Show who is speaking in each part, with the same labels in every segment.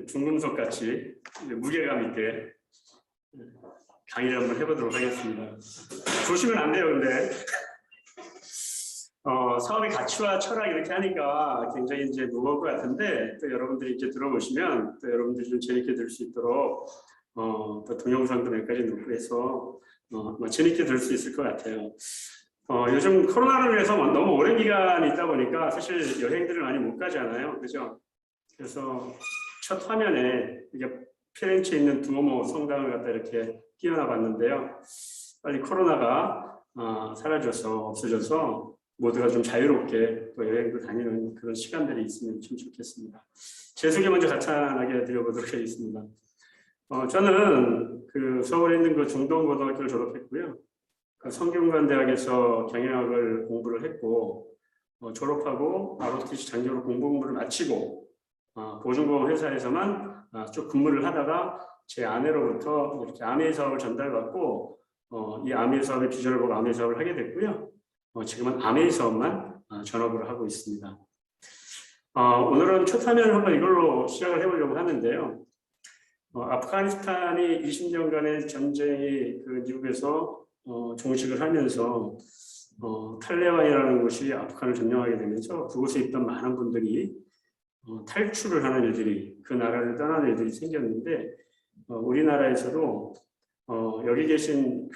Speaker 1: 중금속 같이 무게감 있게 강의를 한번 해보도록 하겠습니다. 보시면 안 돼요, 근데. 사업의 가치와 철학 이렇게 하니까 굉장히 이제 무거울 것 같은데, 또 여러분들이 이렇게 들어보시면 또 여러분들이 좀 재밌게 들을 수 있도록 또 동영상도 몇 가지 넣고 해서 재밌게 들을 수 있을 것 같아요. 요즘 코로나로 인해서 너무 오랜 기간이 있다 보니까 사실 여행들을 많이 못 가잖아요. 그죠? 그래서 첫 화면에 이게 피렌체에 있는 두오모 성당을 갖다 이렇게 띄워놔 봤는데요. 빨리 코로나가 사라져서 없어져서 모두가 좀 자유롭게 또 여행도 다니는 그런 시간들이 있으면 참 좋겠습니다. 제 소개 먼저 간단하게 드려보도록 하겠습니다. 저는 서울에 있는 중동고등학교를 졸업했고요. 성균관대학에서 경영학을 공부를 했고, 졸업하고 ROTC 장교로 공부를 마치고 보증보험 회사에서만 쭉 근무를 하다가 제 아내로부터 이렇게 아메이 사업을 전달받고 이 아메이 사업의 비전을 보고 아메이 사업을 하게 됐고요. 지금은 아메이 사업만 전업으로 하고 있습니다. 오늘은 첫 화면을 한번 이걸로 시작을 해보려고 하는데요. 아프가니스탄이 20년간의 전쟁이 미국에서 종식을 하면서 탈레반이라는 곳이 아프간을 점령하게 되면서 그곳에 있던 많은 분들이 탈출을 하는 일들이, 그 나라를 떠나는 일들이 생겼는데, 우리나라에서도 여기 계신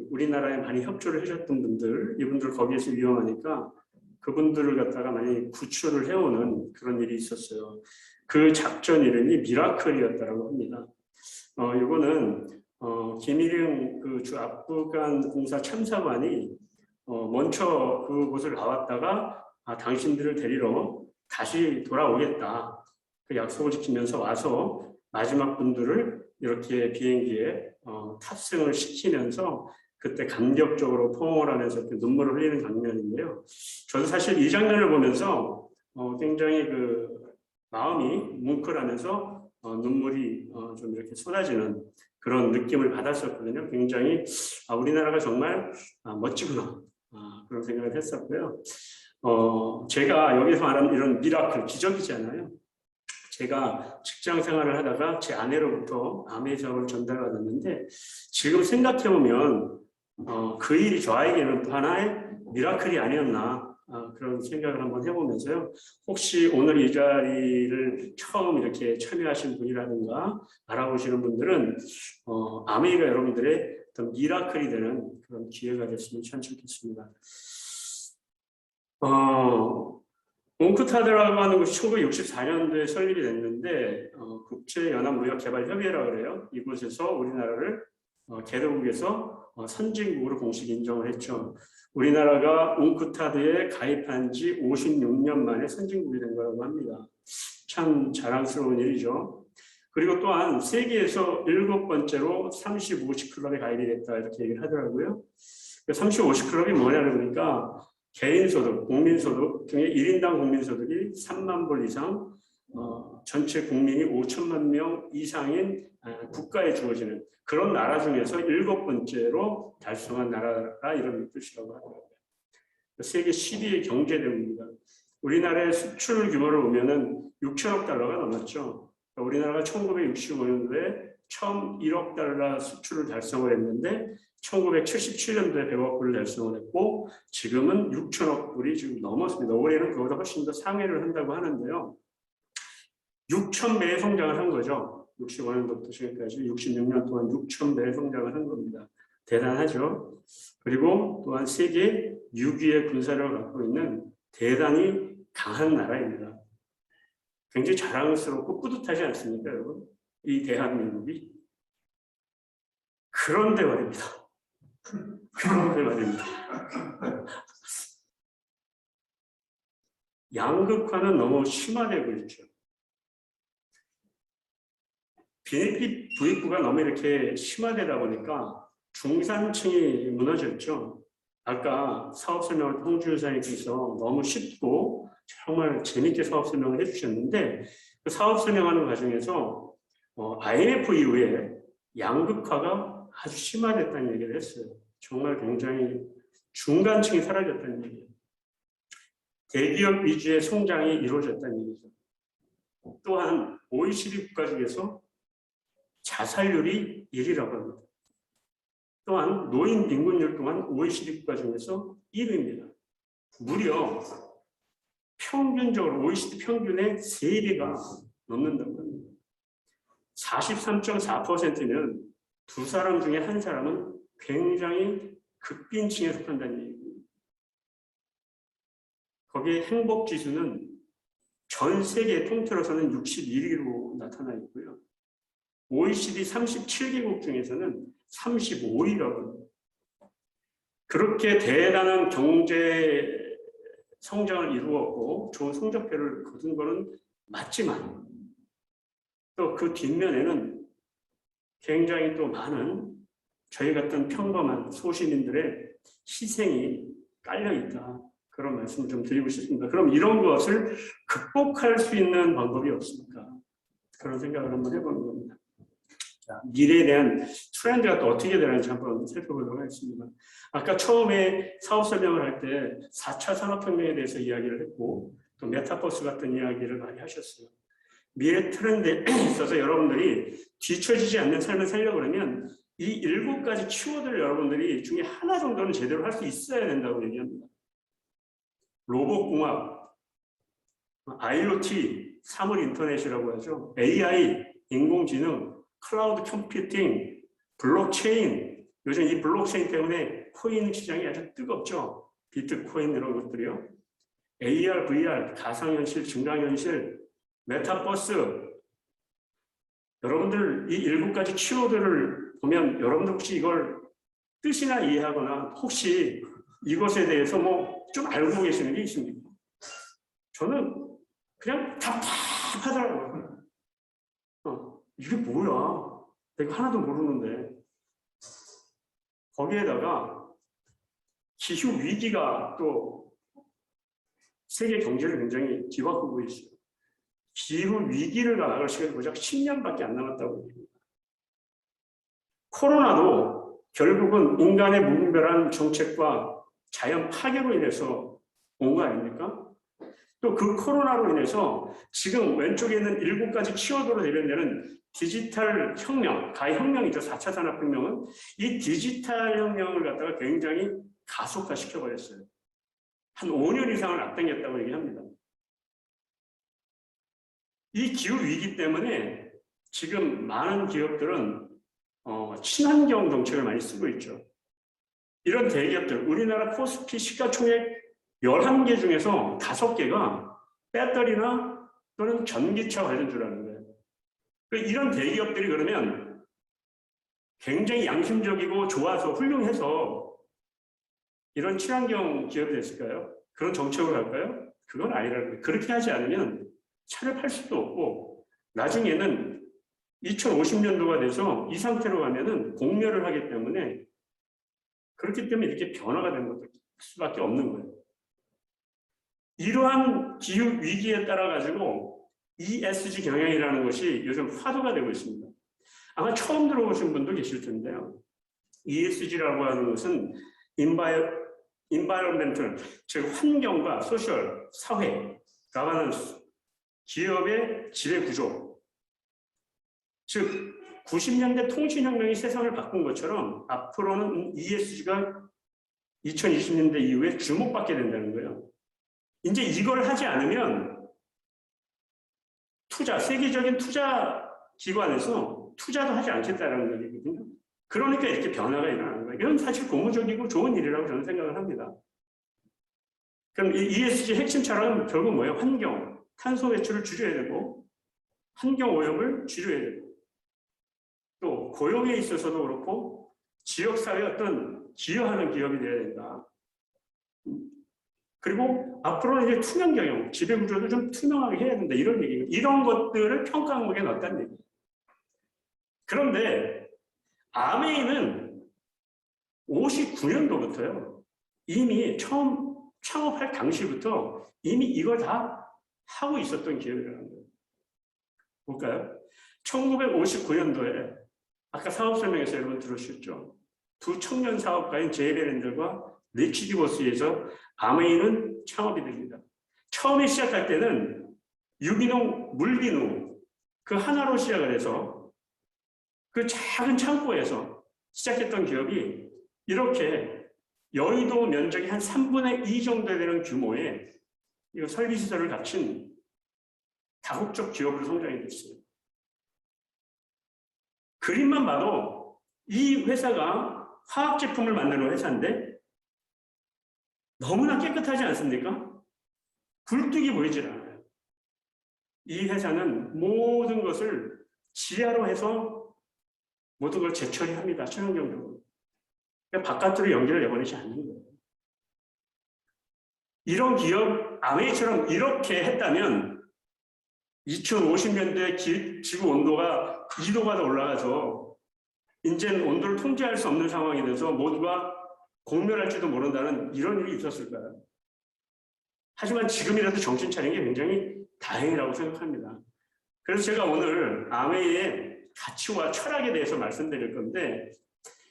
Speaker 1: 우리나라에 많이 협조를 해줬던 분들, 이분들 거기에서 위험하니까 그분들을 갖다가 많이 구출을 해오는 그런 일이 있었어요. 그 작전 이름이 미라클이었다고 합니다. 이거는 김일영 주 아프간 공사 참사관이 먼저 그곳을 나왔다가 당신들을 데리러 다시 돌아오겠다, 그 약속을 지키면서 와서 마지막 분들을 이렇게 비행기에 탑승을 시키면서 그때 감격적으로 포옹을 하면서 눈물을 흘리는 장면인데요. 저도 사실 이 장면을 보면서 굉장히 마음이 뭉클하면서 눈물이 좀 이렇게 쏟아지는 그런 느낌을 받았었거든요. 굉장히 우리나라가 정말 멋지구나, 그런 생각을 했었고요. 제가 여기서 말하는 이런 미라클, 기적이잖아요. 제가 직장 생활을 하다가 제 아내로부터 아메이 사업을 전달받았는데, 지금 생각해보면 그 일이 저에게는 또 하나의 미라클이 아니었나, 그런 생각을 한번 해보면서요. 혹시 오늘 이 자리를 처음 이렇게 참여하신 분이라든가 알아보시는 분들은 아메이가 여러분들의 어떤 미라클이 되는 그런 기회가 됐으면 참 좋겠습니다. 웅크타드라고 하는 것이 1964년도에 설립이 됐는데, 국제연합무역개발협의회라고 그래요. 이곳에서 우리나라를 개도국에서 선진국으로 공식 인정을 했죠. 우리나라가 웅크타드에 가입한 지 56년 만에 선진국이 된 거라고 합니다. 참 자랑스러운 일이죠. 그리고 또한 세계에서 7번째로 30-50 클럽에 가입이 됐다, 이렇게 얘기를 하더라고요. 30-50 클럽이 뭐냐는 거니까 개인소득, 국민소득 중에 1인당 국민소득이 3만 불 이상, 전체 국민이 5천만 명 이상인 국가에 주어지는 그런 나라 중에서 7번째로 달성한 나라가 이런 뜻이라고 하더라고요. 세계 10위의 경제대국입니다. 우리나라의 수출 규모를 보면은 6천억 달러가 넘었죠. 우리나라가 1965년도에 처음 1억 달러 수출을 달성을 했는데 1977년도에 100억 불을 달성을 했고, 지금은 6천억 불이 지금 넘었습니다. 올해는 그보다 훨씬 더 상회를 한다고 하는데요. 6,000배의 성장을 한 거죠. 65년도부터 지금까지 66년 동안 6,000배의 성장을 한 겁니다. 대단하죠. 그리고 또한 세계 6위의 군사력을 갖고 있는 대단히 강한 나라입니다. 굉장히 자랑스럽고 뿌듯하지 않습니까, 여러분? 이 대한민국이. 그런데 말입니다. 그런데 말입니다. 양극화는 너무 심화되고 있죠. 비내피 부익부가 너무 이렇게 심화되다 보니까 중산층이 무너졌죠. 아까 사업 설명을 홍준호 사장님께서 너무 쉽고 정말 재밌게 사업 설명을 해주셨는데, 그 사업 설명하는 과정에서 IMF 이후에 양극화가 아주 심화됐다는 얘기를 했어요. 정말 굉장히 중간층이 사라졌다는 얘기예요. 대기업 위주의 성장이 이루어졌다는 얘기죠. 또한 OECD 국가 중에서 자살률이 1위라고 합니다. 또한 노인 빈곤율 또한 OECD 국가 중에서 1위입니다. 무려 평균적으로 OECD 평균의 3배가 넘는다고 합니다. 43.4%는 두 사람 중에 한 사람은 굉장히 극빈층에 속한다는 얘기입니다. 거기에 행복지수는 전 세계 통틀어서는 61위로 나타나 있고요. OECD 37개국 중에서는 35위라고 합니다. 그렇게 대단한 경제 성장을 이루었고 좋은 성적표를 거둔 것은 맞지만 또 그 뒷면에는 굉장히 또 많은 저희 같은 평범한 소시민들의 희생이 깔려있다. 그런 말씀을 좀 드리고 싶습니다. 그럼 이런 것을 극복할 수 있는 방법이 없습니까? 그런 생각을 한번 해보는 겁니다. 자, 미래에 대한 트렌드가 또 어떻게 되는지 한번 살펴보도록 하겠습니다. 아까 처음에 사업 설명을 할 때 4차 산업혁명에 대해서 이야기를 했고 또 메타버스 같은 이야기를 많이 하셨어요. 미래 트렌드에 있어서 여러분들이 뒤처지지 않는 삶을 살려고 그러면 이 7가지 키워드를 여러분들이 중에 하나 정도는 제대로 할 수 있어야 된다고 얘기합니다. 로봇공학, IoT, 사물 인터넷이라고 하죠. AI, 인공지능, 클라우드 컴퓨팅, 블록체인. 요즘 이 블록체인 때문에 코인 시장이 아주 뜨겁죠. 비트코인 이런 것들이요. AR, VR, 가상현실, 증강현실, 메타버스. 여러분들 이 7가지 키워드를 보면 여러분들 혹시 이걸 뜻이나 이해하거나 혹시 이것에 대해서 뭐 좀 알고 계시는 게 있습니까? 저는 그냥 답답하더라고요. 이게 뭐야? 내가 하나도 모르는데. 거기에다가 기후 위기가 또 세계 경제를 굉장히 뒤바꾸고 있어요. 기후 위기를 나아갈 시간이 고작 10년밖에 안 남았다고 얘기합니다. 코로나도 결국은 인간의 무분별한 정책과 자연 파괴로 인해서 온 거 아닙니까? 또 그 코로나로 인해서 지금 왼쪽에 있는 7가지 키워드로 대변되는 디지털 혁명, 가혁명이죠. 4차 산업혁명은 이 디지털 혁명을 갖다가 굉장히 가속화 시켜버렸어요. 한 5년 이상을 앞당겼다고 얘기합니다. 이 기후위기 때문에 지금 많은 기업들은 친환경 정책을 많이 쓰고 있죠. 이런 대기업들, 우리나라 코스피 시가총액 11개 중에서 5개가 배터리나 또는 전기차 관련주라는 거예요. 이런 대기업들이 그러면 굉장히 양심적이고 좋아서 훌륭해서 이런 친환경 기업이 됐을까요? 그런 정책으로 갈까요? 그건 아니라는 거예요. 그렇게 하지 않으면 차를 팔 수도 없고 나중에는 2050년도가 돼서 이 상태로 가면은 공멸을 하기 때문에 그렇기 때문에 이렇게 변화가 된 것일 수밖에 없는 거예요. 이러한 기후 위기에 따라 가지고 ESG 경영이라는 것이 요즘 화두가 되고 있습니다. 아마 처음 들어보신 분도 계실 텐데요. ESG라고 하는 것은 environmental, 즉 환경과 소셜, 사회라고 하는 기업의 지배 구조. 즉 90년대 통신혁명이 세상을 바꾼 것처럼 앞으로는 ESG가 2020년대 이후에 주목받게 된다는 거예요. 이제 이걸 하지 않으면 세계적인 투자 기관에서 투자도 하지 않겠다는 얘기거든요. 그러니까 이렇게 변화가 일어나는 거예요. 이건 사실 고무적이고 좋은 일이라고 저는 생각을 합니다. 그럼 이 ESG 핵심 차량은 결국 뭐예요? 환경, 탄소 배출을 줄여야 되고 환경 오염을 줄여야 되고 또 고용에 있어서도 그렇고 지역사회에 어떤 기여하는 기업이 되어야 된다. 그리고 앞으로는 이제 투명 경영, 지배구조도 좀 투명하게 해야 된다. 이런 얘기예요. 이런 것들을 평가 항목에 넣었다는 얘기예요. 그런데 아메이는 59년도부터요. 이미 처음 창업할 당시부터 이미 이걸 다 하고 있었던 기업이라는 거예요. 볼까요? 1959년도에 아까 사업 설명에서 여러분 들으셨죠? 두 청년 사업가인 제이베랜들과 리치 디버스에서 아메이는 창업이 됩니다. 처음에 시작할 때는 유기농, 물비누 그 하나로 시작을 해서 그 작은 창고에서 시작했던 기업이 이렇게 여의도 면적이 한 3분의 2 정도 되는 규모의 설비시설을 갖춘 다국적 기업으로 성장이 됐어요. 그림만 봐도 이 회사가 화학 제품을 만드는 회사인데 너무나 깨끗하지 않습니까? 굴뚝이 보이질 않아요. 이 회사는 모든 것을 지하로 해서 모든 걸 재처리합니다. 친환경적으로. 그러니까 바깥으로 연기를 내보내지 않는 거예요. 이런 기업 아메이처럼 이렇게 했다면 2050년대 지구 온도가 2도가 더 올라가서 이제는 온도를 통제할 수 없는 상황이 돼서 모두가 공멸할지도 모른다는 이런 일이 있었을까요? 하지만 지금이라도 정신 차린 게 굉장히 다행이라고 생각합니다. 그래서 제가 오늘 아메이의 가치와 철학에 대해서 말씀드릴 건데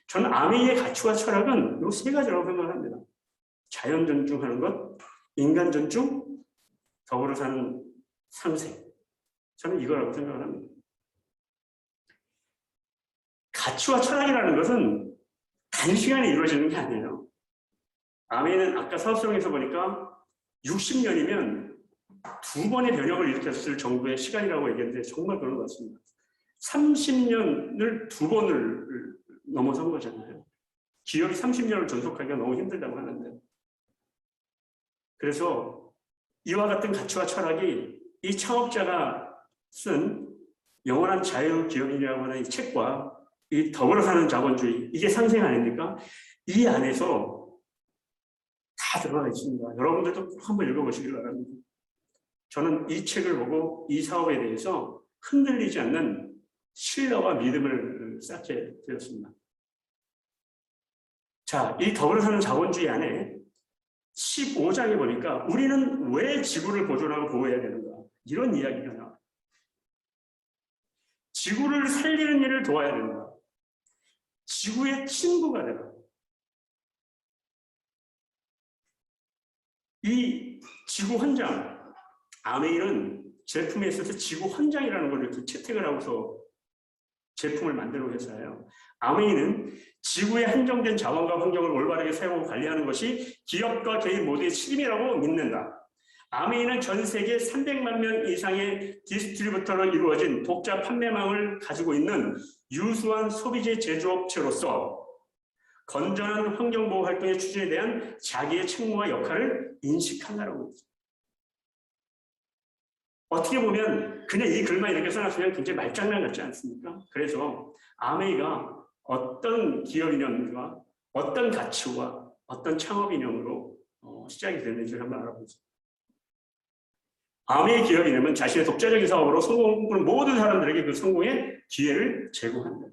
Speaker 1: 저는 아메이의 가치와 철학은 이 세 가지라고 생각합니다. 자연 존중하는 것, 인간 존중, 더불어 사는 상생. 저는 이거라고 생각을 합니다. 가치와 철학이라는 것은 단시간에 이루어지는 게 아니에요. 아메이는 아까 사업성에서 보니까 60년이면 2번의 변혁을 일으켰을 정도의 시간이라고 얘기했는데 정말 그런 것 같습니다. 30년을 2번을 넘어선 거잖아요. 기업이 30년을 존속하기가 너무 힘들다고 하는데. 그래서 이와 같은 가치와 철학이 이 창업자가 쓴 영원한 자유기업이라고 하는 이 책과 이 더불어 사는 자본주의, 이게 상생 아닙니까? 이 안에서 다 들어가 있습니다. 여러분들도 꼭 한번 읽어보시길 바랍니다. 저는 이 책을 보고 이 사업에 대해서 흔들리지 않는 신뢰와 믿음을 쌓게 되었습니다. 자, 이 더불어 사는 자본주의 안에 15장에 보니까 우리는 왜 지구를 보존하고 보호해야 되는가? 이런 이야기가 나와요. 지구를 살리는 일을 도와야 된다. 지구의 친구가 되라. 이 지구 헌장, 아메이는 제품에 있어서 지구 헌장이라는 걸 이렇게 채택을 하고서 제품을 만드는 회사예요. 아메이는 지구의 한정된 자원과 환경을 올바르게 사용하고 관리하는 것이 기업과 개인 모두의 책임이라고 믿는다. 아메이는 전 세계 300만 명 이상의 디스트리뷰터로 이루어진 독자 판매망을 가지고 있는 유수한 소비재 제조업체로서 건전한 환경보호 활동의 추진에 대한 자기의 책무와 역할을 인식한다라고 했죠. 어떻게 보면 그냥 이 글만 이렇게 써놨으면 굉장히 말장난 같지 않습니까? 그래서 아메이가 어떤 기업 이념과 어떤 가치와 어떤 창업 이념으로 시작이 됐는지를 한번 알아보죠. 아메이 기업 이념은 자신의 독자적인 사업으로 성공을 꿈꾸는 모든 사람들에게 그 성공의 기회를 제공한다.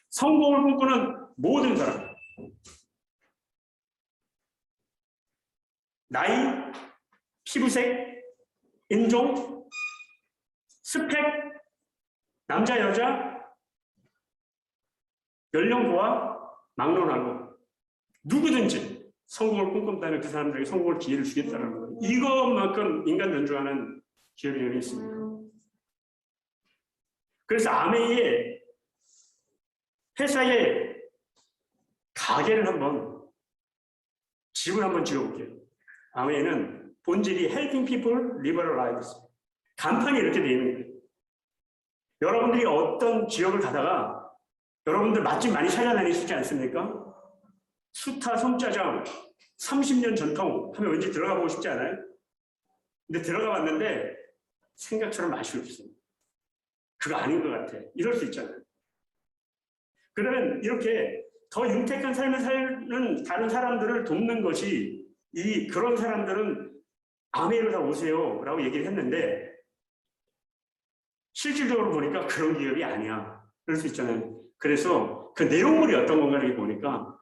Speaker 1: 성공을 꿈꾸는 모든 사람, 나이, 피부색, 인종, 스펙, 남자, 여자, 연령부와 막론하고 누구든지 성공을 꿈꾼다면 그 사람들에게 성공을 기회를 주겠다는 거예요. 이것만큼 인간 존중하는 기업이 여기 있습니다. 그래서 아메이의 회사의 가게를 한번 집을 한번 지어볼게요. 아메이는 본질이 Helping People Live Their Lives. 간판이 이렇게 되어 있는 거예요. 여러분들이 어떤 지역을 가다가 여러분들 맛집 많이 찾아다니시지 않습니까? 수타 성짜장 30년 전통 하면 왠지 들어가 보고 싶지 않아요? 근데 들어가 봤는데 생각처럼 맛이 없어요. 그거 아닌 것 같아. 이럴 수 있잖아요. 그러면 이렇게 더 윤택한 삶을 사는 다른 사람들을 돕는 것이 그런 사람들은 아메이로 다 오세요 라고 얘기를 했는데 실질적으로 보니까 그런 기업이 아니야. 그럴 수 있잖아요. 그래서 그 내용물이 어떤 건가를 보니까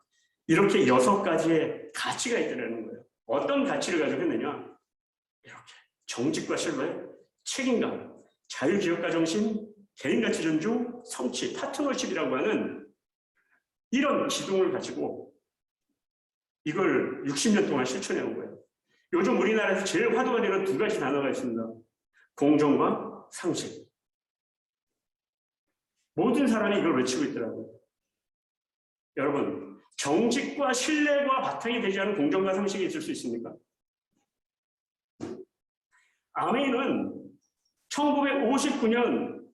Speaker 1: 이렇게 6가지의 가치가 있다는 거예요. 어떤 가치를 가지고 했느냐? 이렇게 정직과 신뢰, 책임감, 자유기업가 정신, 개인가치 존중, 성취, 파트너십이라고 하는 이런 기둥을 가지고 이걸 60년 동안 실천해 온 거예요. 요즘 우리나라에서 제일 화두가 되는 2가지 단어가 있습니다. 공정과 상식. 모든 사람이 이걸 외치고 있더라고요. 여러분, 정직과 신뢰가 바탕이 되지 않은 공정과 상식이 있을 수 있습니까? 아메이는 1959년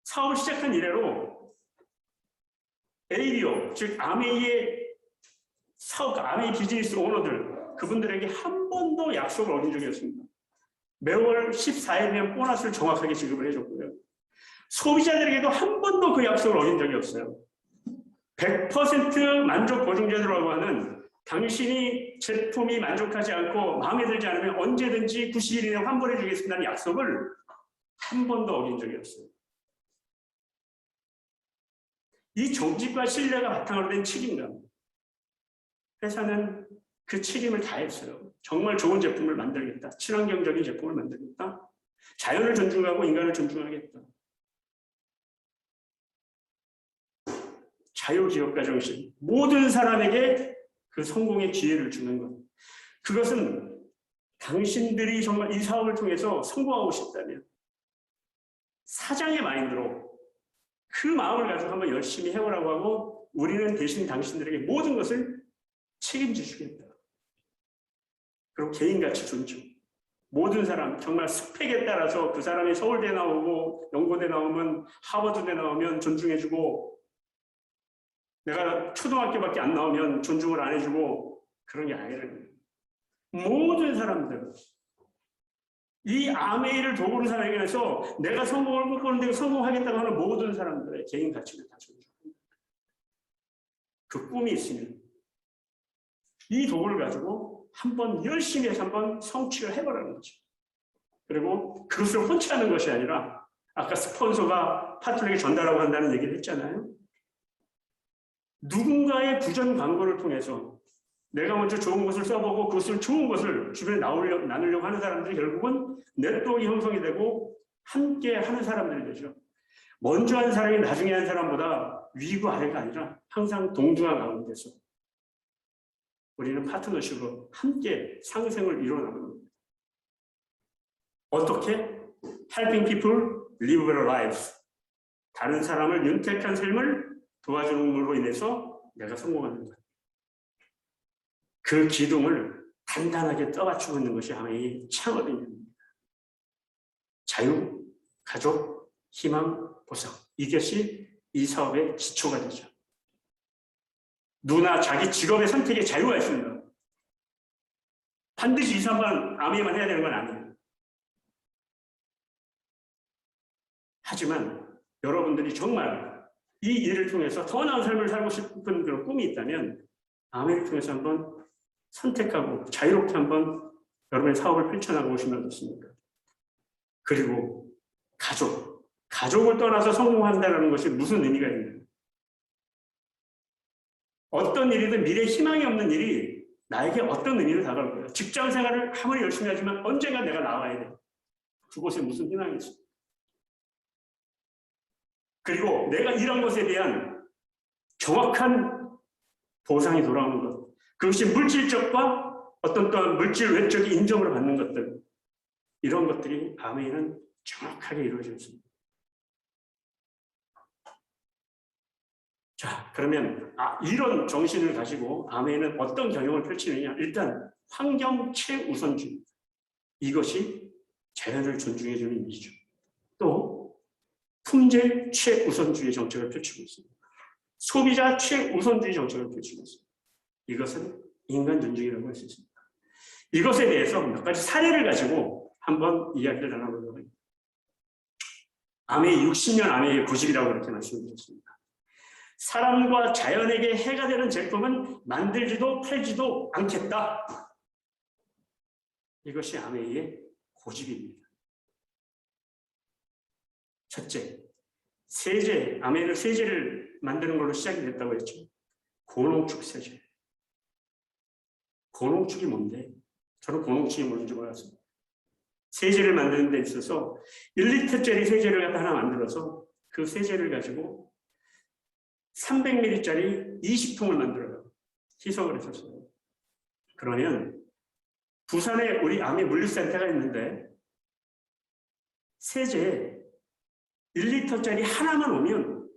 Speaker 1: 사업을 시작한 이래로 ABO, 즉 아메이의 사업가, 아메이 비즈니스 오너들, 그분들에게 한 번도 약속을 어긴 적이 없습니다. 매월 14일에 대한 보너스를 정확하게 지급을 해줬고요. 소비자들에게도 한 번도 그 약속을 어긴 적이 없어요. 100% 만족 보증제도라고 하는 당신이 제품이 만족하지 않고 마음에 들지 않으면 언제든지 90일 이내 환불해 주겠습니다는 약속을 한 번도 어긴 적이 없어요. 이 정직과 신뢰가 바탕으로 된 책임감. 회사는 그 책임을 다했어요. 정말 좋은 제품을 만들겠다. 친환경적인 제품을 만들겠다. 자연을 존중하고 인간을 존중하겠다. 자유기업가 정신. 모든 사람에게 그 성공의 기회를 주는 것. 그것은 당신들이 정말 이 사업을 통해서 성공하고 싶다면 사장의 마인드로 그 마음을 가지고 한번 열심히 해보라고 하고 우리는 대신 당신들에게 모든 것을 책임져 주겠다. 그리고 개인가치 존중. 모든 사람 정말 스펙에 따라서 그 사람이 서울대 나오고 연고대 나오면 하버드대 나오면 존중해주고 내가 초등학교밖에 안 나오면 존중을 안 해주고 그런 게 아니라는 거예요. 모든 사람들 이 아메이를 도구로 사용해서 내가 성공을 꿈꾸는데 성공하겠다고 하는 모든 사람들의 개인 가치를 다 존중합니다. 그 꿈이 있으면 이 도구를 가지고 한번 열심히 해서 한번 성취를 해보라는 거죠. 그리고 그것을 혼자하는 것이 아니라 아까 스폰서가 파트너에게 전달하고 한다는 얘기를 했잖아요. 누군가의 부전 광고를 통해서 내가 먼저 좋은 것을 써보고 그것을 좋은 것을 주변에 나누려고 하는 사람들이 결국은 네트워크가 형성이 되고 함께 하는 사람들이 되죠. 먼저 한 사람이 나중에 한 사람보다 위고 아래가 아니라 항상 동등한 가운데서 우리는 파트너십으로 함께 상생을 이뤄나가는 겁니다. 어떻게? Helping people live better lives. 다른 사람을 윤택한 삶을 도와주는 으로 인해서 내가 성공하는 것. 그 기둥을 단단하게 떠받치고 있는 것이 아메이 창업입니다. 자유, 가족, 희망, 보상. 이것이 이 사업의 기초가 되죠. 누구나 자기 직업의 선택에 자유가 있습니다. 반드시 이 사업만 아메이만 해야 되는 건 아니에요. 하지만 여러분들이 정말 이 일을 통해서 더 나은 삶을 살고 싶은 그런 꿈이 있다면 아메이를 통해서 한번 선택하고 자유롭게 한번 여러분의 사업을 펼쳐나가고 싶으면 어떻습니까? 그리고 가족을 떠나서 성공한다는 것이 무슨 의미가 있느냐? 어떤 일이든 미래에 희망이 없는 일이 나에게 어떤 의미를 다가올 거예요. 직장 생활을 아무리 열심히 하지만 언젠가 내가 나와야 돼. 그곳에 무슨 희망이 있어? 그리고 내가 일한 것에 대한 정확한 보상이 돌아오는 것. 그것이 물질적과 어떤 또한 물질 외적인 인정을 받는 것들. 이런 것들이 아메이는 정확하게 이루어져 있습니다. 자, 그러면 이런 정신을 가지고 아메이는 어떤 경영을 펼치느냐. 일단 환경 최우선주의. 이것이 자연을 존중해주는 의미죠. 또 품질 최우선주의 정책을 펼치고 있습니다. 소비자 최우선주의 정책을 펼치고 있습니다. 이것은 인간 존중이라고 할 수 있습니다. 이것에 대해서 몇 가지 사례를 가지고 한번 이야기를 나눠보려고 합니다. 아메이 60년 아메이의 고집이라고 그렇게 말씀드렸습니다. 사람과 자연에게 해가 되는 제품은 만들지도 팔지도 않겠다. 이것이 아메이의 고집입니다. 첫째, 아메이는 세제를 만드는 걸로 시작이 됐다고 했죠. 고농축 세제. 고농축이 뭔데? 저는 고농축이 뭔지 몰랐어요. 세제를 만드는 데 있어서 1리터짜리 세제를 갖다 하나 만들어서 그 세제를 가지고 300ml짜리 20통을 만들어요. 희석을 했었어요. 그러면 부산에 우리 아메이 물류센터가 있는데 세제 1리터짜리 하나만 오면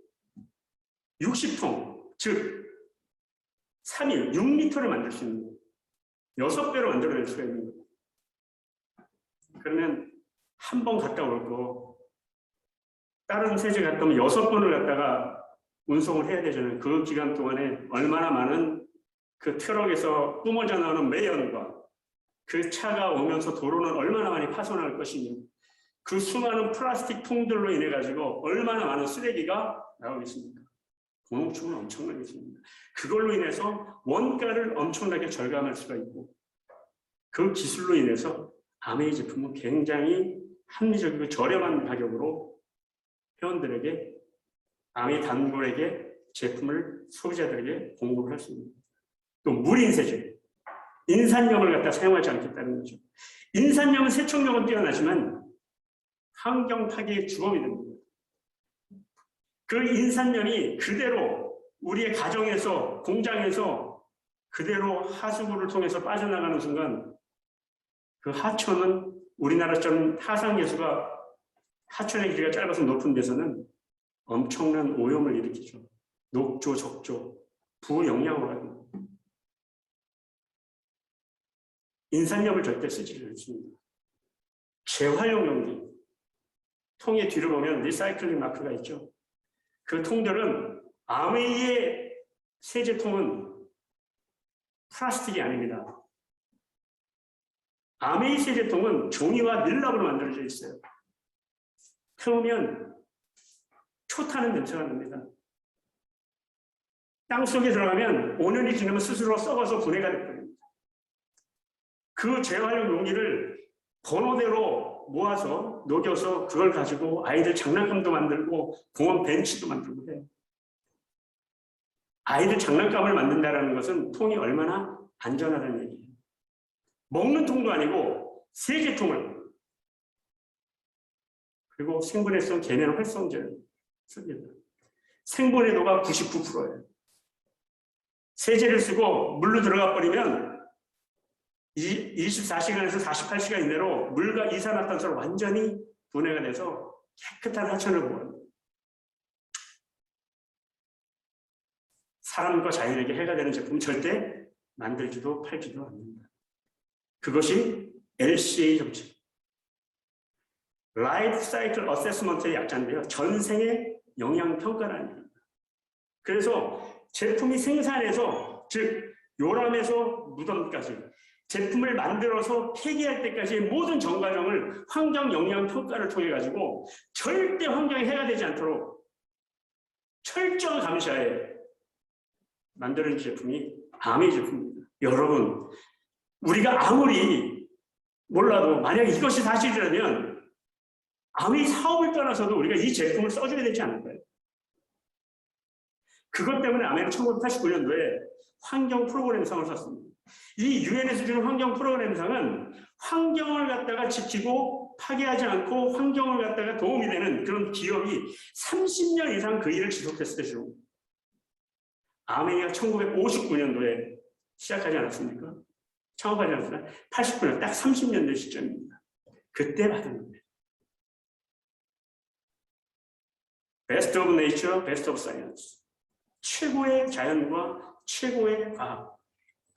Speaker 1: 60통, 즉 3일 6리터를 만들 수 있는 거예요. 6배로 만들어낼 수가 있는 거예요. 그러면 한 번 갔다 올 거 다른 세제 갔다 오면 6번을 갖다가 운송을 해야 되잖아요. 그 기간 동안에 얼마나 많은 그 트럭에서 뿜어져 나오는 매연과 그 차가 오면서 도로는 얼마나 많이 파손할 것이며 그 수많은 플라스틱 통들로 인해 가지고 얼마나 많은 쓰레기가 나오겠습니까? 공업축은 엄청나겠습니다. 그걸로 인해서 원가를 엄청나게 절감할 수가 있고 그 기술로 인해서 아메이 제품은 굉장히 합리적이고 저렴한 가격으로 회원들에게 아메이 단골에게 제품을 소비자들에게 공급을 할 수 있습니다. 또 물인세제, 인산염을 갖다 사용하지 않겠다는 거죠. 인산염은 세척력은 뛰어나지만 환경 파괴의 주범이 됩니다. 그 인산염이 그대로 우리의 가정에서 공장에서 그대로 하수구를 통해서 빠져나가는 순간 그 하천은 우리나라처럼 하상계수가 하천의 길이가 짧아서 높은 데서는 엄청난 오염을 일으키죠. 녹조, 적조, 부영양으로 됩니다. 인산염을 절대 쓰지 않습니다. 재활용 용기 통의 뒤로 보면 리사이클링 마크가 있죠. 그 통들은 아메이의 세제통은 플라스틱이 아닙니다. 아메이 세제통은 종이와 밀랍으로 만들어져 있어요. 태우면 초타는 냄새가 납니다. 땅속에 들어가면 5년이 지나면 스스로 썩어서 분해가 됩니다. 그 재활용 용기를 번호대로 모아서 녹여서 그걸 가지고 아이들 장난감도 만들고 공원 벤치도 만들고 해요. 아이들 장난감을 만든다는 것은 통이 얼마나 안전하다는 얘기예요. 먹는 통도 아니고 세제통을 그리고 생분해성 계면 활성제를 씁니다. 생분해도가 99%예요. 세제를 쓰고 물로 들어가 버리면 24시간에서 48시간 이내로 물과 이산화탄소로 완전히 분해가 돼서 깨끗한 하천을 보호합니다. 사람과 자연에게 해가 되는 제품 절대 만들지도 팔지도 않는다. 그것이 LCA 정책. 라이프 사이클 어세스먼트의 약자인데요. 전생의 영양 평가라는 겁니다. 그래서 제품이 생산해서 즉 요람에서 무덤까지 제품을 만들어서 폐기할 때까지의 모든 전 과정을 환경 영양 평가를 통해 가지고 절대 환경에 해가 되지 않도록 철저한 감시하에 만드는 제품이 아메이 제품입니다. 여러분, 우리가 아무리 몰라도 만약 이것이 사실이라면 아메이 사업을 떠나서도 우리가 이 제품을 써줘야 되지 않을까요? 그것 때문에 아메이는 1989년도에 환경 프로그램상을 샀습니다. 이 유엔에서 주는 환경 프로그램상은 환경을 갖다가 지키고 파괴하지 않고 환경을 갖다가 도움이 되는 그런 기업이 30년 이상 그 일을 지속했을 때 주는 겁니다. 아메이가 1959년도에 시작하지 않았습니까? 창업하지 않았습니까? 89년 딱 30년 된 시점입니다. 그때 받은 겁니다. 베스트 오브 네이처, 베스트 오브 사이언스. 최고의 자연과 최고의 과학.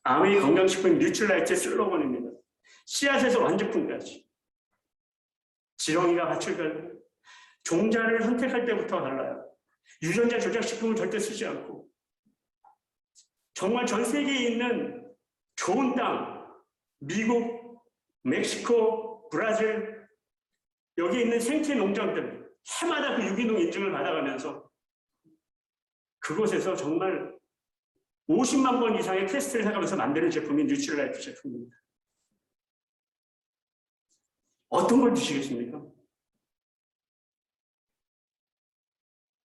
Speaker 1: 아메이 건강식품 뉴트럴라이트의 슬로건입니다. 씨앗에서 완제품까지. 지렁이가 밭을 갈고 종자를 선택할 때부터 달라요. 유전자 조작식품을 절대 쓰지 않고 정말 전 세계에 있는 좋은 땅, 미국, 멕시코, 브라질 여기 있는 생태 농장들 해마다 그 유기농 인증을 받아가면서 그곳에서 정말 50만 번 이상의 테스트를 해가면서 만드는 제품이 뉴트럴라이트 제품입니다. 어떤 걸 드시겠습니까?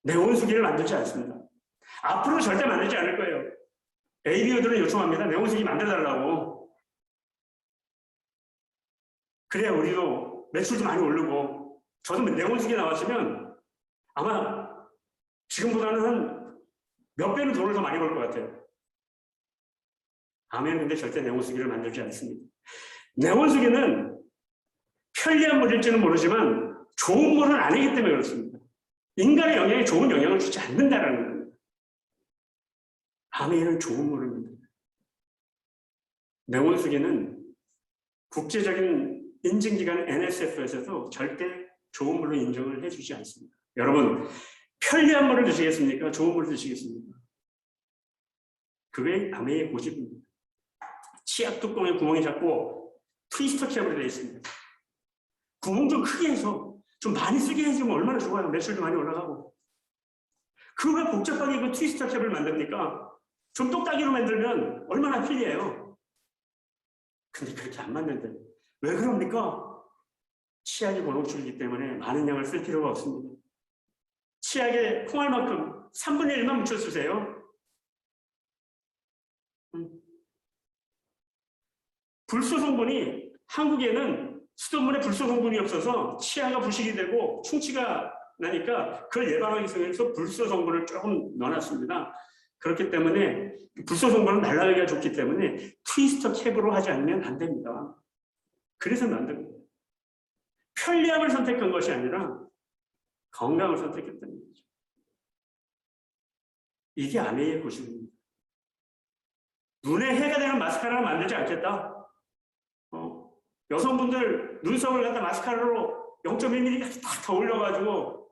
Speaker 1: 네온수기를 만들지 않습니다. 앞으로 절대 만들지 않을 거예요. ABO들은 요청합니다. 네온수기 만들어달라고. 그래야 우리도 매출도 많이 오르고 저도 네온수기 나왔으면 아마 지금보다는 한 몇 배는 돈을 더 많이 벌 것 같아요. 아메이는 근데 절대 네온수기를 만들지 않습니다. 네온수기는 편리한 물일지는 모르지만 좋은 물은 아니기 때문에 그렇습니다. 인간의 영양에 좋은 영향을 주지 않는다라는 겁니다. 아메이는 좋은 물을 만듭니다. 냉온수기는 국제적인 인증기관 NSF에서도 절대 좋은 물로 인정을 해주지 않습니다. 여러분, 편리한 물을 드시겠습니까? 좋은 물을 드시겠습니까? 그게 아메이의 고집입니다. 치약 뚜껑에 구멍이 작고 트위스터 캡으로 되어 있습니다. 구멍 좀 크게 해서 좀 많이 쓰게 해주면 얼마나 좋아요. 매출도 많이 올라가고. 그걸 복잡하게 그 트위스터 캡을 만듭니까? 좀 똑딱이로 만들면 얼마나 편리해요. 근데 그렇게 안 만든대. 왜 그럽니까? 치약이 고농축이기 때문에 많은 양을 쓸 필요가 없습니다. 치약에 콩알만큼 3분의 1만 묻혀 쓰세요. 불소 성분이 한국에는 수돗물에 불소 성분이 없어서 치아가 부식이 되고 충치가 나니까 그걸 예방하기 위해서 불소 성분을 조금 넣어놨습니다. 그렇기 때문에 불소 성분은 날아가기가 좋기 때문에 트위스터 캡으로 하지 않으면 안 됩니다. 그래서 만든 거예요. 편리함을 선택한 것이 아니라 건강을 선택했다는 거죠. 이게 아메이의 고집입니다. 눈에 해가 되는 마스카라를 만들지 않겠다. 여성분들 눈썹을 갖다 마스카라로 0.1mm 딱 더 올려가지고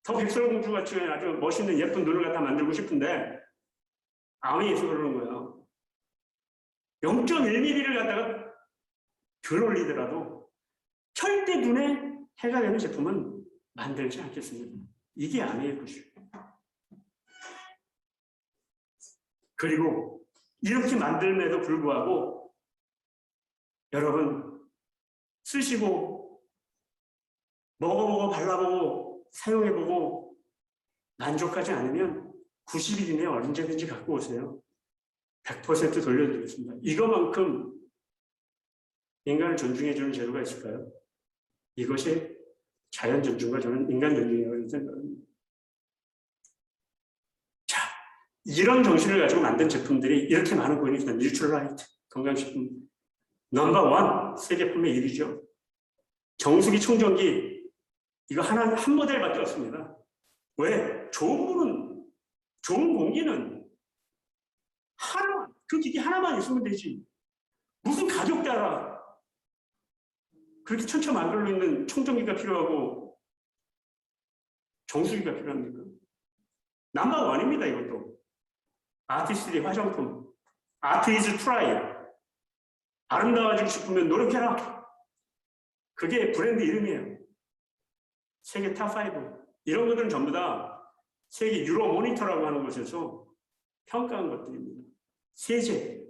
Speaker 1: 더 백설공주 같이 아주 멋있는 예쁜 눈을 갖다 만들고 싶은데 아메이에서 그러는 거예요. 0.1mm를 갖다가 덜 올리더라도 절대 눈에 해가 되는 제품은 만들지 않겠습니다. 이게 아메이의 것이에요. 그리고 이렇게 만들면에도 불구하고 여러분 쓰시고 먹어보고 발라보고 사용해보고 만족하지 않으면 90일 이내에 언제든지 갖고 오세요. 100% 돌려드리겠습니다. 이거만큼 인간을 존중해주는 제도가 있을까요? 이것이 자연 존중과 저는 인간 존중이라고 생각합니다. 자, 이런 정신을 가지고 만든 제품들이 이렇게 많은 고인이 있습니다. 뉴트럴라이트, 건강식품 넘버 1, 세계품의 1위죠. 정수기 충전기, 이거 한 모델밖에 없습니다. 왜? 좋은 물은, 좋은 공기는 하나만, 그 기기 하나만 있으면 되지. 무슨 가격 따라 그렇게 천차만별로 있는 충전기가 필요하고 정수기가 필요합니까? 넘버 1입니다, 이것도. 아티스트의 화장품. 아트 이즈 트라이. 아름다워지고 싶으면 노력해라. 그게 브랜드 이름이에요. 세계 탑5. 이런 것들은 전부 다 세계 유로 모니터라고 하는 곳에서 평가한 것들입니다. 세제,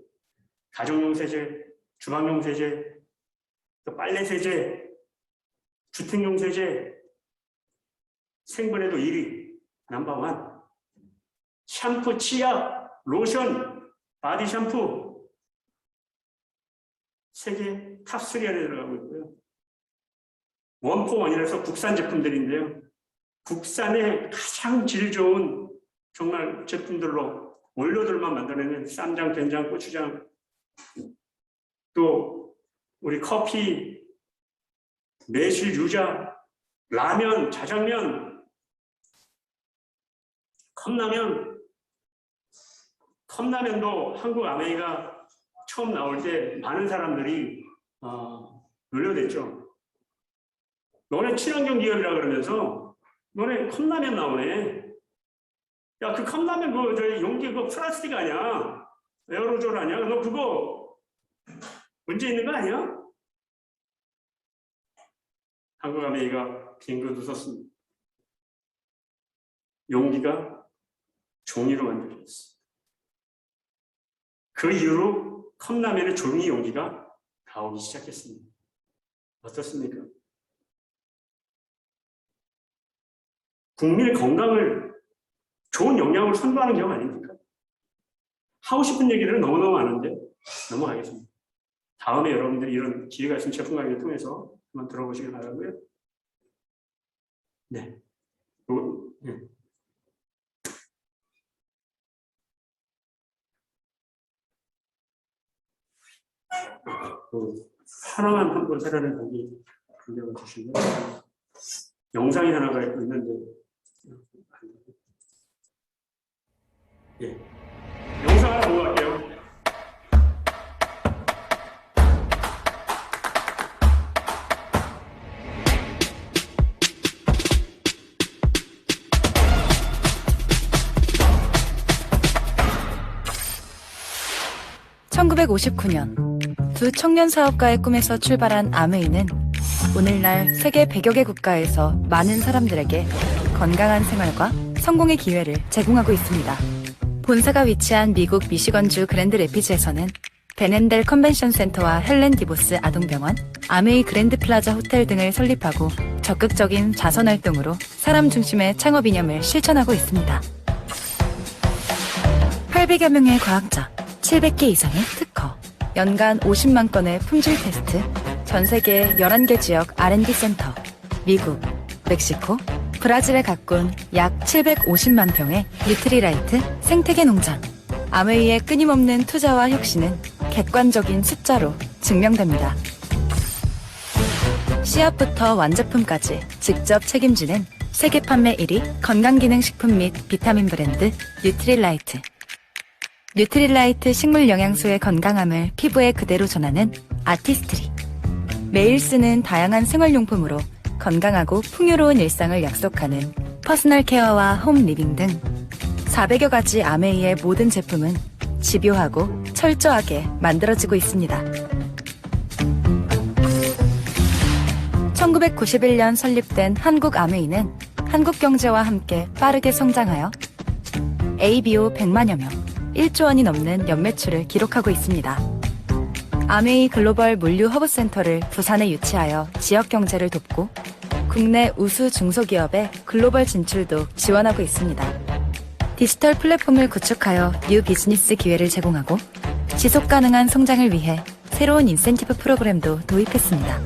Speaker 1: 가정용 세제, 주방용 세제, 또 빨래 세제, 주택용 세제, 생분해도 1위, 넘버 1. 샴푸, 치약, 로션, 바디 샴푸, 세계 탑3 안에 들어가고 있고요. 원포원이라서 국산 제품들인데요. 국산의 가장 질 좋은 정말 제품들로 원료들만 만들어내는 쌈장, 된장, 고추장, 또 우리 커피, 매실, 유자, 라면, 자장면, 컵라면도 한국 아메이가 처음 나올 때 많은 사람들이 놀려댔죠. 너네 친환경 기업이라 그러면서 너네 컵라면 나오네. 야, 그 컵라면 용기 그거 플라스틱 아니야? 에어로졸 아니야? 너 그거 문제 있는 거 아니야? 한국 아메이가 빙긋 웃었습니다. 용기가 종이로 만들어졌어. 그 이후로 컵라면의 종이 용기가 나오기 시작했습니다. 어떻습니까? 국민의 건강을 좋은 영양으로 선도하는 경우 아닙니까? 하고 싶은 얘기들은 너무너무 많은데 넘어가겠습니다. 다음에 여러분들이 이런 기회가 있으면 제품 강의를 통해서 한번 들어보시길 바라고요. 네. 네. 하나만 한번 사례를 보기 빌려주시면 영상이 하나가 있는데, 예. 영상 하나 보고 갈게요.
Speaker 2: (1959년) 두 청년 사업가의 꿈에서 출발한 아메이는 오늘날 세계 100여 개 국가에서 많은 사람들에게 건강한 생활과 성공의 기회를 제공하고 있습니다. 본사가 위치한 미국 미시건주 그랜드 레피즈에서는 베넨델 컨벤션 센터와 헬렌 디보스 아동병원, 아메이 그랜드 플라자 호텔 등을 설립하고 적극적인 자선 활동으로 사람 중심의 창업 이념을 실천하고 있습니다. 800여 명의 과학자, 700개 이상의 특허, 연간 50만 건의 품질 테스트, 전 세계 11개 지역 R&D 센터, 미국, 멕시코, 브라질에 가꾼 약 750만 평의 뉴트리라이트 생태계 농장. 아메이의 끊임없는 투자와 혁신은 객관적인 숫자로 증명됩니다. 씨앗부터 완제품까지 직접 책임지는 세계 판매 1위 건강기능식품 및 비타민 브랜드 뉴트릴라이트. 뉴트릴라이트 식물 영양소의 건강함을 피부에 그대로 전하는 아티스트리. 매일 쓰는 다양한 생활용품으로 건강하고 풍요로운 일상을 약속하는 퍼스널 케어와 홈 리빙 등 400여 가지 아메이의 모든 제품은 집요하고 철저하게 만들어지고 있습니다. 1991년 설립된 한국 아메이는 한국 경제와 함께 빠르게 성장하여 ABO 100만여 명, 1조 원이 넘는 연매출을 기록하고 있습니다. 아메이 글로벌 물류 허브센터를 부산에 유치하여 지역 경제를 돕고 국내 우수 중소기업의 글로벌 진출도 지원하고 있습니다. 디지털 플랫폼을 구축하여 뉴 비즈니스 기회를 제공하고 지속 가능한 성장을 위해 새로운 인센티브 프로그램도 도입했습니다.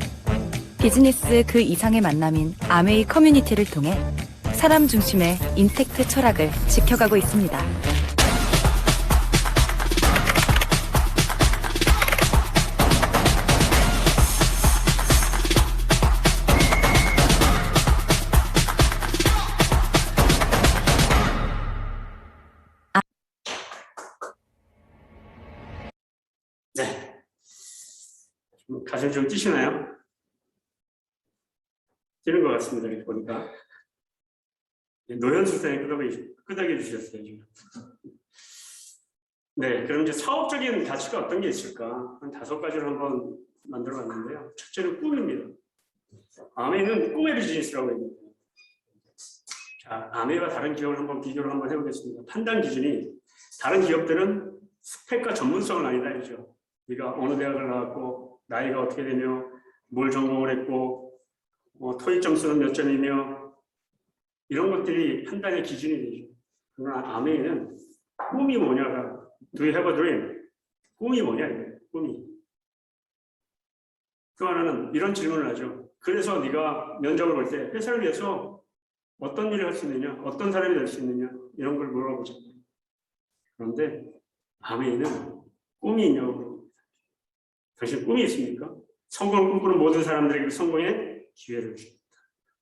Speaker 2: 비즈니스 그 이상의 만남인 아메이 커뮤니티를 통해 사람 중심의 인텍트 철학을 지켜가고 있습니다.
Speaker 1: 네. 가슴 좀 뛰시나요? 뛰는 것 같습니다. 이렇게 보니까. 노현수생이 끄덕여 주셨어요. 지금. 네, 그럼 이제 사업적인 가치가 어떤 게 있을까? 한 5가지를 한번 만들어 봤는데요. 첫째는 꿈입니다. 아메이는 꿈의 비즈니스라고 합니다. 자, 아메이와 다른 기업을 한번 비교를 한번 해보겠습니다. 판단 기준이 다른 기업들은 스펙과 전문성은 아니다 이죠. 네가 어느 대학을 나왔고 나이가 어떻게 되며 뭘 전공을 했고 토익 점수는 몇 점이며 이런 것들이 판단의 기준이 되죠. 그러나 아메이는 꿈이 뭐냐가 Do you have a dream? 꿈이 뭐냐 이거예요. 꿈이. 또 하나는 이런 질문을 하죠. 그래서 네가 면접을 볼 때 회사를 위해서 어떤 일을 할 수 있느냐, 어떤 사람이 될 수 있느냐 이런 걸 물어보잖아요. 그런데 아메이는 꿈이 있냐고 물어봅니다. 당신 꿈이 있습니까? 성공을 꿈꾸는 모든 사람들에게 성공의 기회를 줍니다.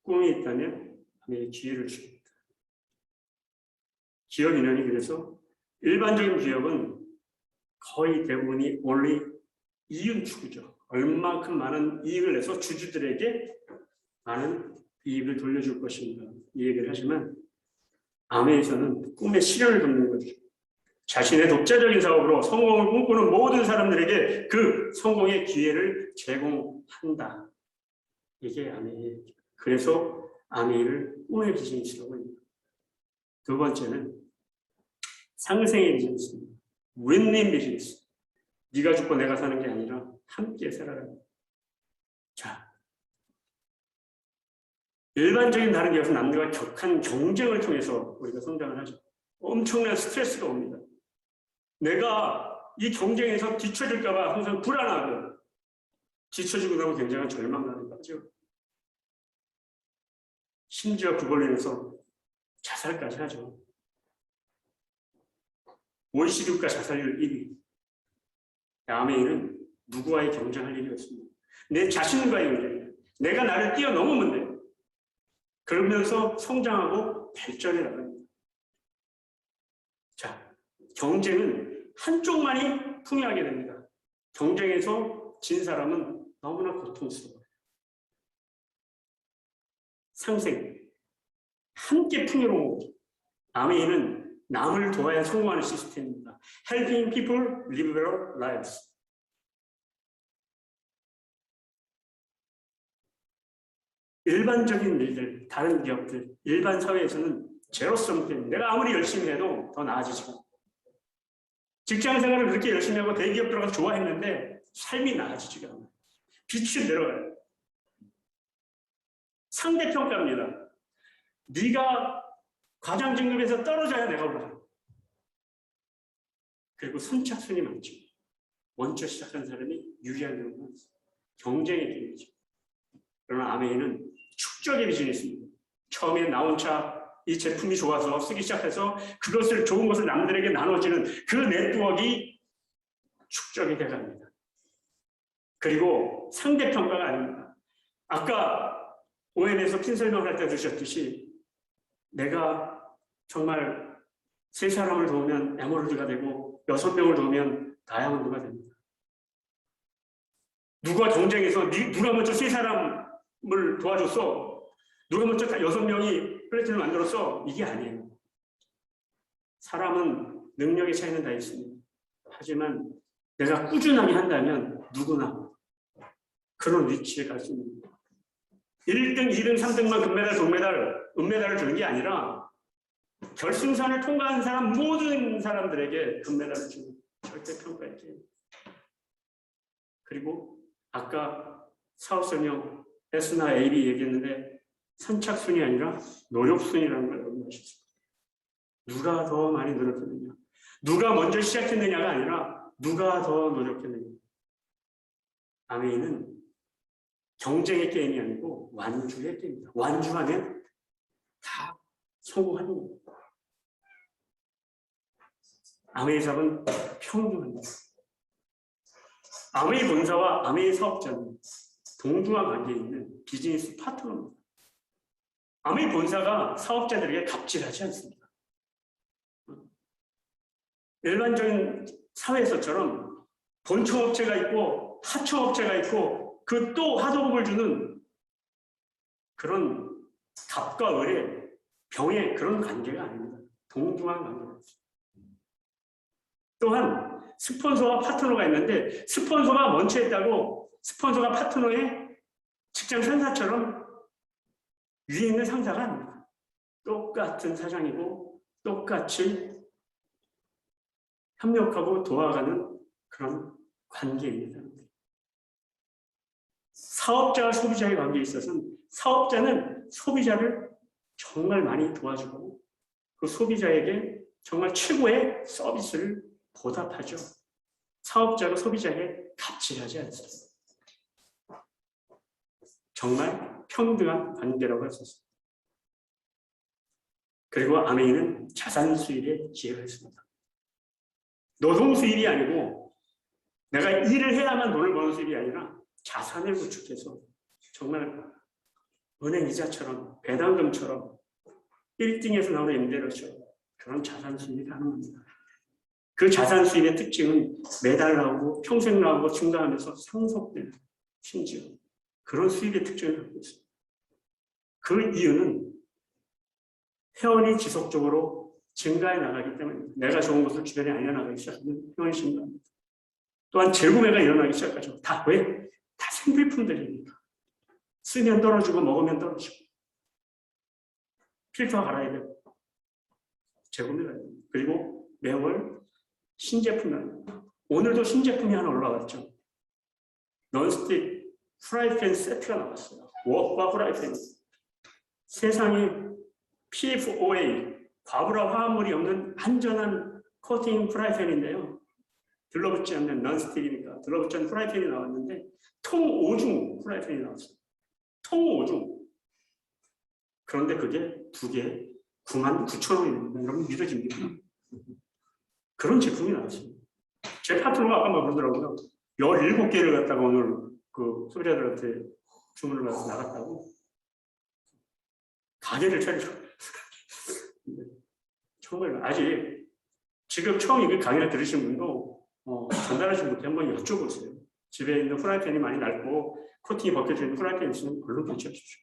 Speaker 1: 꿈이 있다면 아메이의 기회를 줍니다. 기업 인연이 그래서 일반적인 기업은 거의 대부분이 only 이윤 추구죠. 얼마큼 많은 이익을 내서 주주들에게 많은 이익을 돌려줄 것인가 이 얘기를 하지만 아메이에서는 꿈의 실현을 돕는 거죠. 자신의 독자적인 사업으로 성공을 꿈꾸는 모든 사람들에게 그 성공의 기회를 제공한다. 이게 아메이예요. 그래서 아메이를 꿈의 비즈니스라고 합니다. 두 번째는 상생의 비즈니스입니다. 윈윈 비즈니스. 네가 죽고 내가 사는 게 아니라 함께 살아라. 자, 일반적인 다른 기업은 남들과 격한 경쟁을 통해서 우리가 성장을 하죠. 엄청난 스트레스가 옵니다. 내가 이 경쟁에서 뒤처질까 봐 항상 불안하고 뒤처지고 나면 굉장한 절망감이 빠져. 심지어 그걸로 인해서 자살까지 하죠. OECD 국가 자살률 1위. 아메이는 누구와의 경쟁할 일이 없습니다. 내 자신과의 경쟁이에요. 내가 나를 뛰어넘으면 돼. 그러면서 성장하고 발전해 나갑니다. 자, 경쟁은 한쪽만이 풍요하게 됩니다. 경쟁에서 진 사람은 너무나 고통스러워요. 상생, 함께 풍요로운 거죠. 아메이는 남을 도와야 성공하는 시스템입니다. Helping people live their lives. 일반적인 일들, 다른 기업들, 일반 사회에서는 제로섬 때문에 내가 아무리 열심히 해도 더 나아지지 않아요. 직장 생활을 그렇게 열심히 하고 대기업 들어가서 좋아했는데 삶이 나아지지가 않아요. 빛이 내려가요. 상대평가입니다. 네가 과장 진급에서 떨어져야 내가 올라가. 그리고 선착순이 많죠. 먼저 시작한 사람이 유리한 경우는 경쟁의 기회죠. 그러나 아메이는 축적의 비즈니스입니다. 처음에 나온 차, 이 제품이 좋아서 쓰기 시작해서 그것을 좋은 것을 남들에게 나눠지는 그 네트워크가 축적이 돼갑니다. 그리고 상대평가가 아닙니다. 아까 ON에서 핀 설명할 때 주셨듯이 내가 정말 3사람을 도우면 에메랄드가 되고 6명을 도우면 다이아몬드가 됩니다. 누가 경쟁해서 누가 먼저 3사람을 도와줬어? 누가 먼저 6명이 플래티넘을 만들었어? 이게 아니에요. 사람은 능력의 차이는 다 있습니다. 하지만 내가 꾸준하게 한다면 누구나 그런 위치에 갈 수 있는 거예요. 1등, 2등, 3등만 금메달, 동메달, 은메달을 주는 게 아니라 결승선을 통과한 사람 모든 사람들에게 금메달을 주는 절대평가의 게임. 그리고 아까 사업 설명 S나 A, B 얘기했는데 선착순이 아니라 노력순이라는 걸 말씀하셨습니다. 누가 더 많이 노력했느냐, 누가 먼저 시작했느냐가 아니라 누가 더 노력했느냐. 아메이는 경쟁의 게임이 아니고 완주의 게임입니다. 완주하면 다 성공하는 겁니다. 아메이 사업은 평등합니다. 아메이 본사와 아메이 사업자는 동등한 관계에 있는 비즈니스 파트너입니다. 아메이 본사가 사업자들에게 갑질하지 않습니다. 일반적인 사회에서처럼 본청업체가 있고 하청업체가 있고 그 또 하도급을 주는 그런 갑과 을의 병의 그런 관계가 아닙니다. 동등한 관계입니다. 또한 스폰서와 파트너가 있는데 스폰서가 먼저 했다고 스폰서가 파트너의 직장 상사처럼 위에 있는 상사가 아닙니다. 똑같은 사장이고 똑같이 협력하고 도와가는 그런 관계입니다. 사업자와 소비자의 관계에 있어서는 사업자는 소비자를 정말 많이 도와주고 그 소비자에게 정말 최고의 서비스를 보답하죠. 사업자가 소비자에게 갑질하지 않습니다. 정말 평등한 관계라고 할 수 있습니다. 그리고 아메이는 자산 수입에 기여를 했습니다. 노동 수입이 아니고 내가 일을 해야만 돈을 버는 수입이 아니라 자산을 구축해서 정말 은행 이자처럼 배당금처럼 1등에서 나오는 임대료처럼 그런 자산 수입이 가능합니다. 그 자산 수입의 특징은 매달 나오고 평생 나오고 증가하면서 상속되는 심지어 그런 수입의 특징을 갖고 있습니다. 그 이유는 회원이 지속적으로 증가해 나가기 때문에 내가 좋은 것을 주변에 알려나가기 시작하면 회원이 증가합니다. 또한 재구매가 일어나기 시작하죠. 다 왜? 다 생필품들이니까. 쓰면 떨어지고 먹으면 떨어지고 필터 갈아야 되고 재구매가 됩니다. 그리고 매월 신제품이 나옵니다. 오늘도 신제품이 하나 올라왔죠. 넌스틱 프라이팬 세트가 나왔어요. 웍과 프라이팬. 세상에 PFOA, 과부라 화합물이 없는 안전한 코팅 프라이팬인데요. 들러붙지 않는 넌스틱이니까 들러붙지 않는 프라이팬이 나왔는데 통 5중 프라이팬이 나왔어요. 통 5중. 그런데 그게 두 개에 99,000원입니다. 여러분 믿어집니까? 그런 제품이 나왔습니다. 제 파트너가 아까 막 그러더라고요. 17개를 갖다가 오늘 그 소비자들한테 주문을 받아서 나갔다고. 가게를 차리고 정말 아직 지금 처음 이 강의를 들으신 분도 전달하지 못해 한번 여쭤보세요. 집에 있는 프라이팬이 많이 낡고 코팅이 벗겨져 있는 프라이팬이 있으면 얼른 교체하십시오.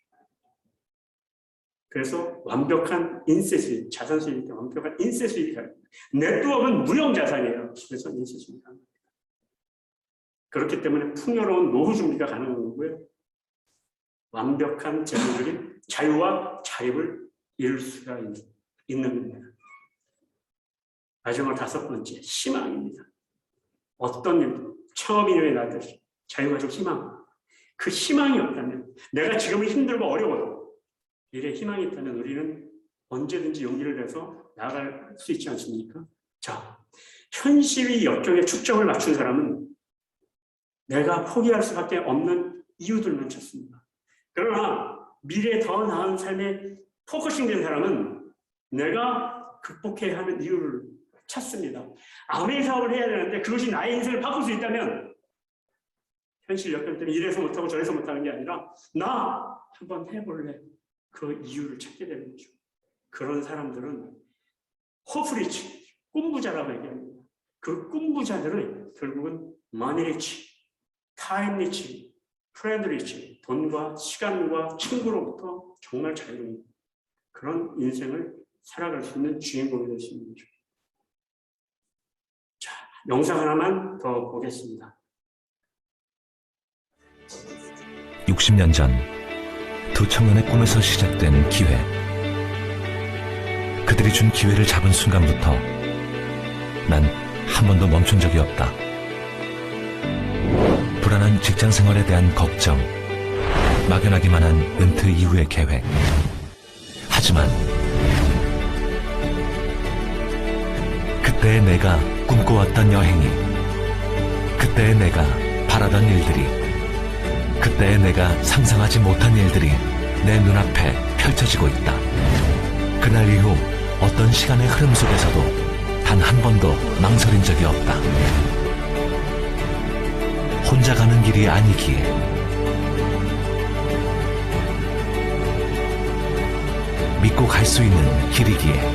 Speaker 1: 그래서 완벽한 인세 수익, 자산 수익이 완벽한 인세 수익이 가요. 네트워크는 무형 자산이에요. 그래서 인세 수익이 가능합니다. 그렇기 때문에 풍요로운 노후 준비가 가능한 거고요. 완벽한 재정적인 자유와 자립을 이룰 수가 있는 겁니다. 마지막 5번째, 희망입니다. 어떤 일도 창업인연에 나듯이 자유가족 희망. 그 희망이 없다면, 내가 지금은 힘들고 어려워도 미래에 희망이 있다면 우리는 언제든지 용기를 내서 나아갈 수 있지 않습니까? 자, 현실의 역경에 축적을 맞춘 사람은 내가 포기할 수밖에 없는 이유들만 찾습니다. 그러나 미래에 더 나은 삶에 포커싱된 사람은 내가 극복해야 하는 이유를 찾습니다. 아메이 사업을 해야 되는데 그것이 나의 인생을 바꿀 수 있다면 현실 역경 때문에 이래서 못하고 저래서 못하는 게 아니라 나 한번 해볼래. 그 이유를 찾게 되는 거죠. 그런 사람들은 호프리치, 꿈부자라고 얘기합니다. 그 꿈부자들은 결국은 머니리치, 타임리치, 프렌드리치, 돈과 시간과 친구로부터 정말 자유로운 그런 인생을 살아갈 수 있는 주인공이 될 수 있는 거죠. 자, 영상 하나만 더 보겠습니다.
Speaker 3: 60년 전 두 청년의 꿈에서 시작된 기회. 그들이 준 기회를 잡은 순간부터 난 한 번도 멈춘 적이 없다. 불안한 직장 생활에 대한 걱정, 막연하기만 한 은퇴 이후의 계획. 하지만 그때의 내가 꿈꿔왔던 여행이, 그때의 내가 바라던 일들이, 그때의 내가 상상하지 못한 일들이 내 눈앞에 펼쳐지고 있다. 그날 이후 어떤 시간의 흐름 속에서도 단 한 번도 망설인 적이 없다. 혼자 가는 길이 아니기에, 믿고 갈 수 있는 길이기에,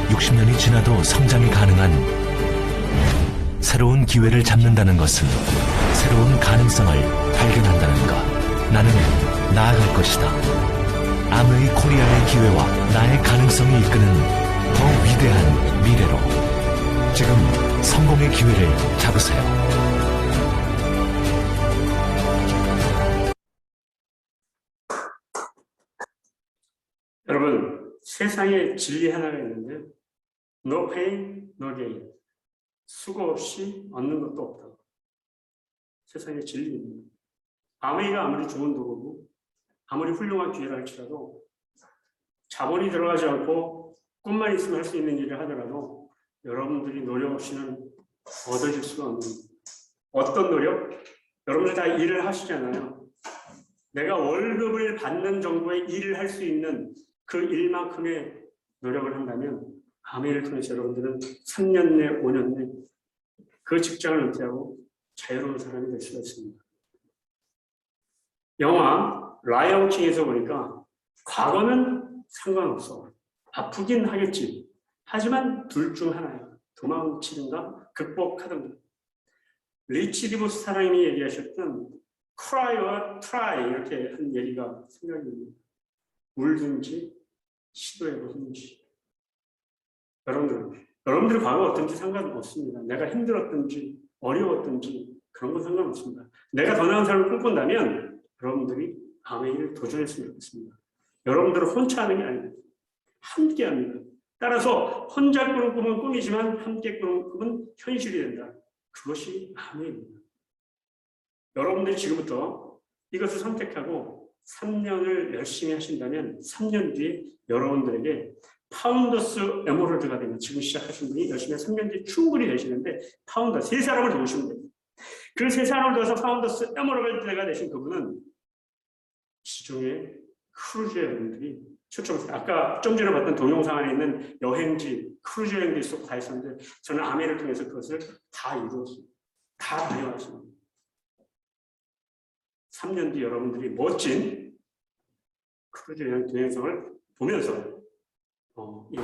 Speaker 3: (60년이) 지나도 성장이 가능한 새로운 기회를 잡는다는 것은 새로운 가능성을 발견한다는 것. 나는 나아갈 것이다. 아메이 코리아의 기회와 나의 가능성이 이끄는 더 위대한 미래로. 지금 성공의 기회를 잡으세요.
Speaker 1: 여러분, 세상에 진리 하나가 있는데요. No pain, no gain. 수고 없이 얻는 것도 없다. 세상에 진리입니다. 아메이가 아무리 좋은 도구고 아무리 훌륭한 기회를 할지라도 자본이 들어가지 않고 꿈만 있으면 할 수 있는 일을 하더라도 여러분들이 노력 없이는 얻어질 수가 없는 겁니다. 어떤 노력? 여러분들 다 일을 하시잖아요. 내가 월급을 받는 정도의 일을 할 수 있는 그 일만큼의 노력을 한다면 아메이를 통해서 여러분들은 3년 내, 5년 내 그 직장을 은퇴하고 자유로운 사람이 될 수가 있습니다. 영화 라이언 킹에서 보니까 과거는 상관없어. 아프긴 하겠지. 하지만 둘 중 하나야. 도망치든가 극복하든가. 리치 디보스 사장님이 얘기하셨던 cry와 try 이렇게 한 얘기가 생각이 납니다. 울든지 시도해보든지. 여러분들이 과거 어떤지 상관없습니다. 내가 힘들었든지 어려웠든지 그런 건 상관없습니다. 내가 더 나은 삶을 꿈꾼다면 여러분들이 아메이를 도전할 수 있습니다. 여러분들은 혼자 하는 게 아닙니다. 함께 합니다. 따라서 혼자 꾸는 꿈은 꿈이지만 함께 꾸는 꿈은 현실이 된다. 그것이 아메이입니다. 여러분들이 지금부터 이것을 선택하고 3년을 열심히 하신다면 3년 뒤에 여러분들에게 파운더스 에메랄드가 되면, 지금 시작하신 분이 열심히 3년 뒤에 충분히 되시는데 파운더 3사람을 도우시면 됩니다. 그 3사람을 도와서 파운더스 에메랄드가 되신 그분은 시중에 크루즈 여행들이 초청했어요. 아까 좀 전에 봤던 동영상 안에 있는 여행지, 크루즈 여행도 있었고 다 있었는데 저는 아메이를 통해서 그것을 다 이루었습니다. 다 다녀왔습니다. 3년 뒤 여러분들이 멋진 크루즈 여행 동영상을 보면서 이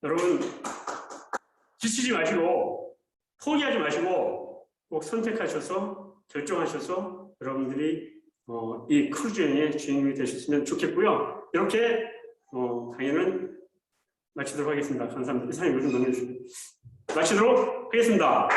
Speaker 1: 여러분 지치지 마시고 포기하지 마시고 꼭 선택하셔서 결정하셔서 여러분들이 이 크루즈 여행의 주인공이 되셨으면 좋겠고요. 이렇게 강연은 마치도록 하겠습니다. 감사합니다. 이사님 요즘 넘겨주시고 마치도록 하겠습니다.